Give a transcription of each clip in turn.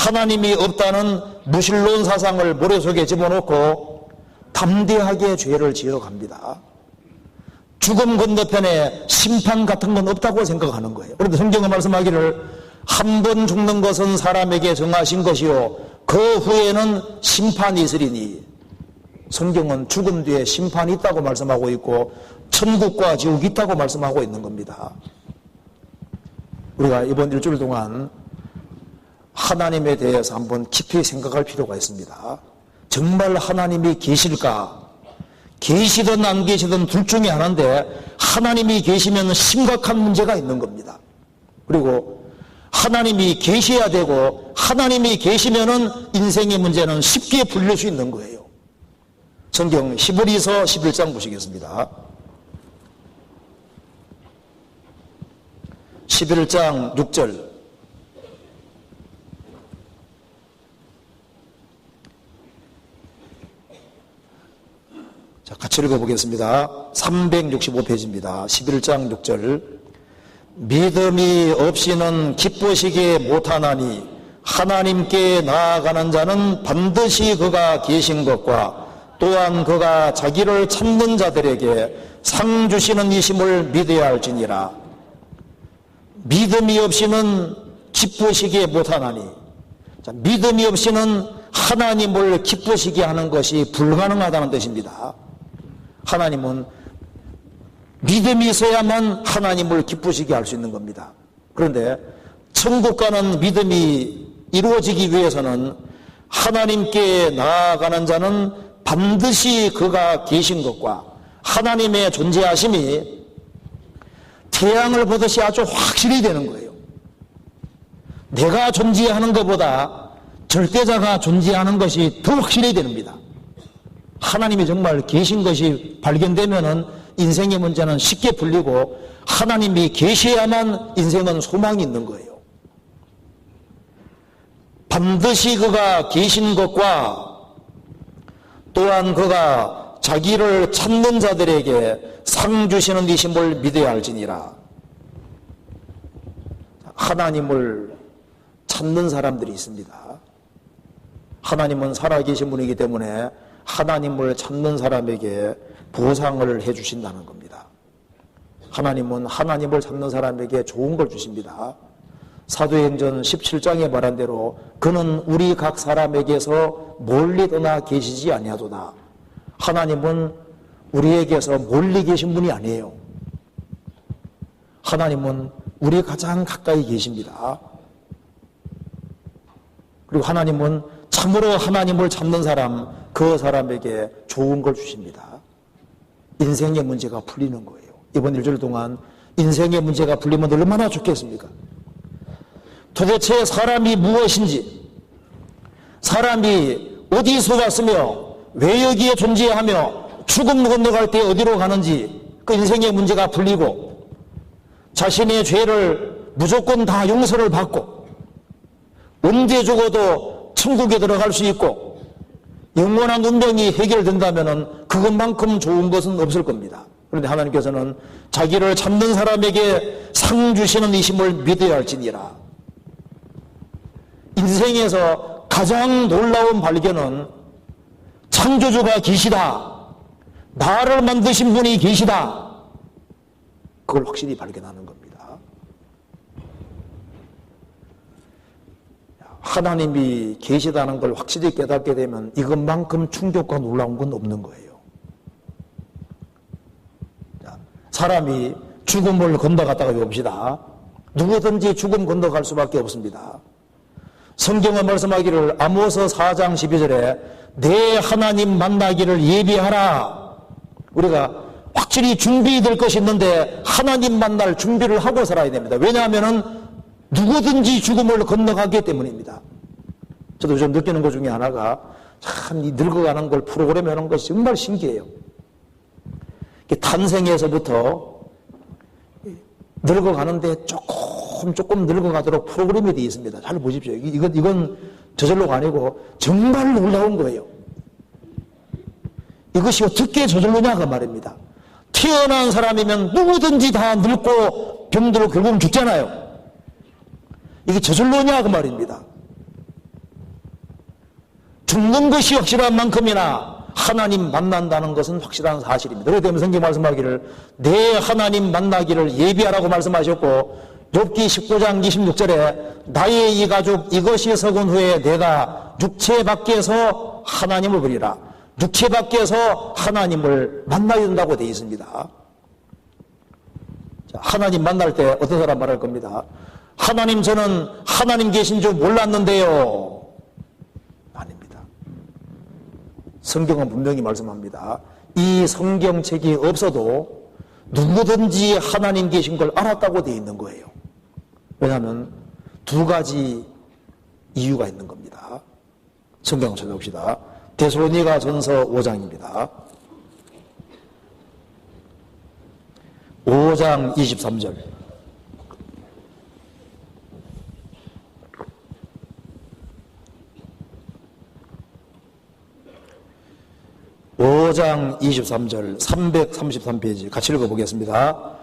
하나님이 없다는 무신론 사상을 머릿속에 집어넣고 담대하게 죄를 지으러 갑니다. 죽음 건너편에 심판 같은 건 없다고 생각하는 거예요. 그런데 성경은 말씀하기를 한 번 죽는 것은 사람에게 정하신 것이요 그 후에는 심판이 있으리니, 성경은 죽음 뒤에 심판이 있다고 말씀하고 있고 천국과 지옥이 있다고 말씀하고 있는 겁니다. 우리가 이번 일주일 동안 하나님에 대해서 한번 깊이 생각할 필요가 있습니다. 정말 하나님이 계실까? 계시든 안 계시든 둘 중에 하나인데 하나님이 계시면 심각한 문제가 있는 겁니다. 그리고 하나님이 계셔야 되고 하나님이 계시면은 인생의 문제는 쉽게 풀릴 수 있는 거예요. 성경 히브리서 11장 보시겠습니다. 11장 6절. 자, 같이 읽어보겠습니다. 365페이지입니다. 11장 6절. 믿음이 없이는 기쁘시게 못하나니 하나님께 나아가는 자는 반드시 그가 계신 것과 또한 그가 자기를 찾는 자들에게 상 주시는 이심을 믿어야 할지니라. 믿음이 없이는 기쁘시게 못하나니, 자, 믿음이 없이는 하나님을 기쁘시게 하는 것이 불가능하다는 뜻입니다. 하나님은 믿음이 있어야만 하나님을 기쁘시게 할 수 있는 겁니다. 그런데 천국 가는 믿음이 이루어지기 위해서는 하나님께 나아가는 자는 반드시 그가 계신 것과 하나님의 존재하심이 태양을 보듯이 아주 확실히 되는 거예요. 내가 존재하는 것보다 절대자가 존재하는 것이 더 확실히 됩니다. 하나님이 정말 계신 것이 발견되면은 인생의 문제는 쉽게 풀리고 하나님이 계셔야만 인생은 소망이 있는 거예요. 반드시 그가 계신 것과 또한 그가 자기를 찾는 자들에게 상 주시는 이심을 믿어야 할지니라. 하나님을 찾는 사람들이 있습니다. 하나님은 살아계신 분이기 때문에 하나님을 찾는 사람에게 보상을 해 주신다는 겁니다. 하나님은 하나님을 찾는 사람에게 좋은 걸 주십니다. 사도행전 17장에 말한 대로 그는 우리 각 사람에게서 멀리 떠나 계시지 아니하도다. 하나님은 우리에게서 멀리 계신 분이 아니에요. 하나님은 우리 가장 가까이 계십니다. 그리고 하나님은 참으로 하나님을 찾는 사람, 그 사람에게 좋은 걸 주십니다. 인생의 문제가 풀리는 거예요. 이번 일주일 동안 인생의 문제가 풀리면 얼마나 좋겠습니까? 도대체 사람이 무엇인지, 사람이 어디서 왔으며 왜 여기에 존재하며 죽음 건너갈 때 어디로 가는지 그 인생의 문제가 풀리고 자신의 죄를 무조건 다 용서를 받고 언제 죽어도 천국에 들어갈 수 있고 영원한 운명이 해결된다면 그것만큼 좋은 것은 없을 겁니다. 그런데 하나님께서는 자기를 찾는 사람에게 상 주시는 이심을 믿어야 할지니라. 인생에서 가장 놀라운 발견은 창조주가 계시다, 나를 만드신 분이 계시다, 그걸 확실히 발견하는 겁니다. 하나님이 계시다는 걸 확실히 깨닫게 되면 이것만큼 충격과 놀라운 건 없는 거예요. 사람이 죽음을 건너갔다가 봅시다. 누구든지 죽음 건너갈 수밖에 없습니다. 성경은 말씀하기를 아모스 4장 12절에 내 하나님 만나기를 예비하라. 우리가 확실히 준비될 것이 있는데 하나님 만날 준비를 하고 살아야 됩니다. 왜냐하면 누구든지 죽음을 건너가기 때문입니다. 저도 요즘 느끼는 것 중에 하나가 참 이 늙어가는 걸 프로그램 하는 것이 정말 신기해요. 탄생에서부터 늙어가는데 조금 늙어가도록 프로그램이 되어 있습니다. 잘 보십시오. 이건 저절로가 아니고 정말 놀라운 거예요. 이것이 어떻게 저절로냐 그 말입니다. 태어난 사람이면 누구든지 다 늙고 병들고 결국은 죽잖아요. 이게 저절로냐 그 말입니다. 죽는 것이 확실한 만큼이나 하나님 만난다는 것은 확실한 사실입니다. 그렇기 때문에 성경 말씀하기를 내 하나님 만나기를 예비하라고 말씀하셨고, 욥기 19장 26절에 나의 이 가죽 이것이 썩은 후에 내가 육체 밖에서 하나님을 부리라. 육체 밖에서 하나님을 만나야 된다고 되어 있습니다. 하나님 만날 때 어떤 사람 말할 겁니다. 하나님, 저는 하나님 계신 줄 몰랐는데요. 아닙니다. 성경은 분명히 말씀합니다. 이 성경책이 없어도 누구든지 하나님 계신 걸 알았다고 되어 있는 거예요. 왜냐하면 두 가지 이유가 있는 겁니다. 성경을 찾아봅시다. 데살로니가 전서 5장입니다. 5장 23절. (5장 23절) 333페이지 같이 읽어보겠습니다.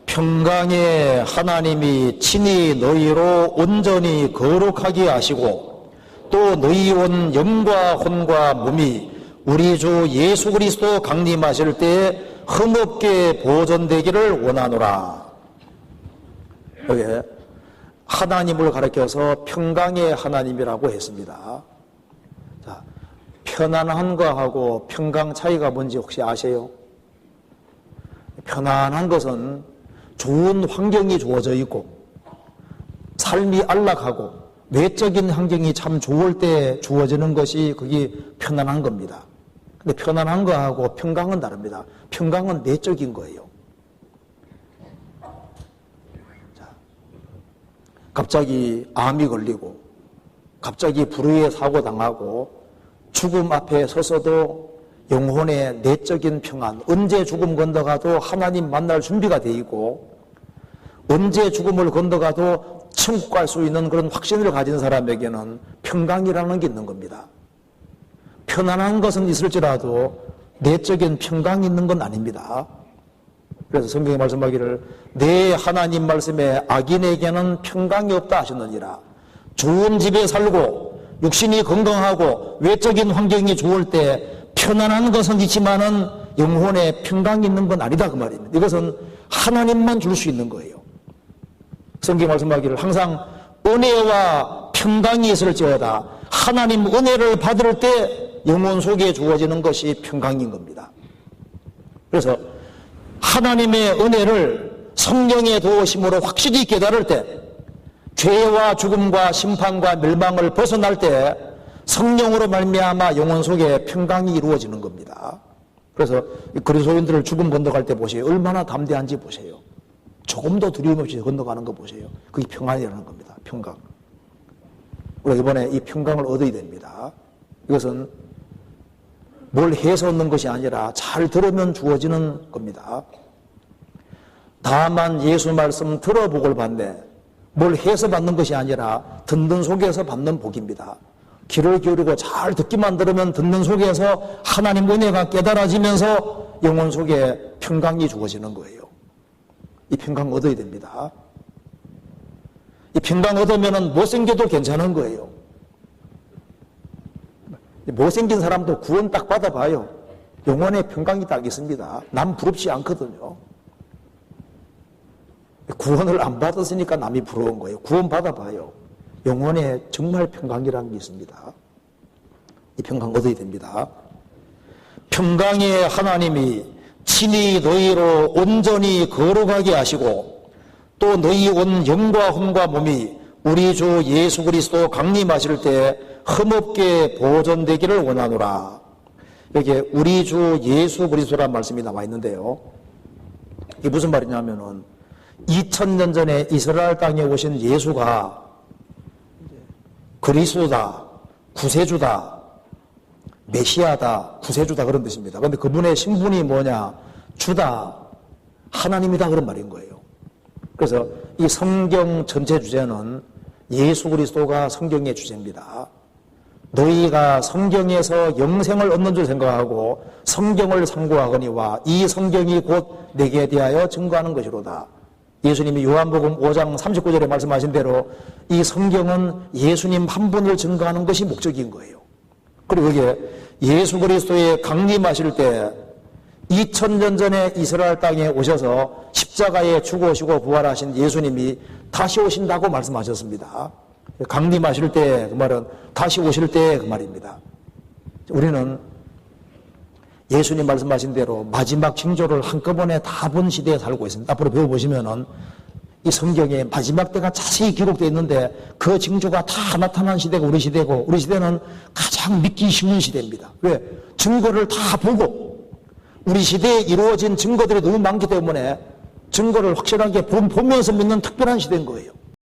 평강의 하나님이 친히 너희로 온전히 거룩하게 하시고 또 너희 온 영과 혼과 몸이 우리 주 예수 그리스도 강림하실 때에 흠없게 보존되기를 원하노라. 여기 하나님을 가리켜서 평강의 하나님이라고 했습니다. 자, 편안한 거하고 평강 차이가 뭔지 혹시 아세요? 편안한 것은 좋은 환경이 주어져 있고 삶이 안락하고 외적인 환경이 참 좋을 때 주어지는 것이 그게 편안한 겁니다. 근데 편안한 거하고 평강은 다릅니다. 평강은 내적인 거예요. 자, 갑자기 암이 걸리고 갑자기 불의에 사고 당하고 죽음 앞에 서서도 영혼의 내적인 평안, 언제 죽음 건너가도 하나님 만날 준비가 돼 있고 언제 죽음을 건너가도 천국 갈 수 있는 그런 확신을 가진 사람에게는 평강이라는 게 있는 겁니다. 편안한 것은 있을지라도 내적인 평강이 있는 건 아닙니다. 그래서 성경에 말씀하기를 내 하나님 말씀에 악인에게는 평강이 없다 하셨느니라. 좋은 집에 살고 육신이 건강하고 외적인 환경이 좋을 때 편안한 것은 있지만은 영혼에 평강이 있는 건 아니다 그 말입니다. 이것은 하나님만 줄 수 있는 거예요. 성경 말씀하기를 항상 은혜와 평강이 있을지어다. 하나님 은혜를 받을 때 영혼 속에 주어지는 것이 평강인 겁니다. 그래서 하나님의 은혜를 성령의 도우심으로 확실히 깨달을 때 죄와 죽음과 심판과 멸망을 벗어날 때 성령으로 말미암아 영혼 속에 평강이 이루어지는 겁니다. 그래서 그리스도인들을 죽음 건너갈 때 보세요. 얼마나 담대한지 보세요. 조금도 두려움 없이 건너가는 거 보세요. 그게 평안이라는 겁니다. 평강. 우리가 이번에 이 평강을 얻어야 됩니다. 이것은 뭘 해서 얻는 것이 아니라 잘 들으면 주어지는 겁니다. 다만 예수 말씀 들어 복을 받네. 뭘 해서 받는 것이 아니라 듣는 속에서 받는 복입니다. 귀를 기울이고 잘 듣기만 들으면 듣는 속에서 하나님 은혜가 깨달아지면서 영혼 속에 평강이 주어지는 거예요. 이 평강 얻어야 됩니다. 이 평강 얻으면 못생겨도 괜찮은 거예요. 못생긴 사람도 구원 딱 받아봐요. 영혼에 평강이 딱 있습니다. 남 부럽지 않거든요. 구원을 안 받았으니까 남이 부러운 거예요. 구원 받아봐요. 영혼에 정말 평강이라는 게 있습니다. 이 평강 얻어야 됩니다. 평강의 하나님이 친히 너희로 온전히 거룩하게 하시고 또 너희 온 영과 혼과 몸이 우리 주 예수 그리스도 강림하실 때 흠없게 보존되기를 원하노라. 여기에 우리 주 예수 그리스도란 말씀이 나와 있는데요. 이게 무슨 말이냐면은 2000년 전에 이스라엘 땅에 오신 예수가 그리스도다, 구세주다, 메시아다, 구세주다 그런 뜻입니다. 그런데 그분의 신분이 뭐냐? 주다, 하나님이다 그런 말인 거예요. 그래서 이 성경 전체 주제는 예수 그리스도가 성경의 주제입니다. 너희가 성경에서 영생을 얻는 줄 생각하고 성경을 상고하거니와 이 성경이 곧 내게 대하여 증거하는 것이로다. 예수님이 요한복음 5장 39절에 말씀하신 대로 이 성경은 예수님 한 분을 증거하는 것이 목적인 거예요. 그리고 그게 예수 그리스도의 강림하실 때 2000년 전에 이스라엘 땅에 오셔서 십자가에 죽으시고 부활하신 예수님이 다시 오신다고 말씀하셨습니다. 강림하실 때 그 말은 다시 오실 때 그 말입니다. 우리는 예수님 말씀하신 대로 마지막 징조를 한꺼번에 다 본 시대에 살고 있습니다. 앞으로 배워보시면은 이 성경에 마지막 때가 자세히 기록되어 있는데 그 징조가 다 나타난 시대가 우리 시대고, 우리 시대는 가장 믿기 쉬운 시대입니다. 왜? 증거를 다 보고 우리 시대에 이루어진 증거들이 너무 많기 때문에 증거를 확실하게 보면서 믿는 특별한 시대인 거예요.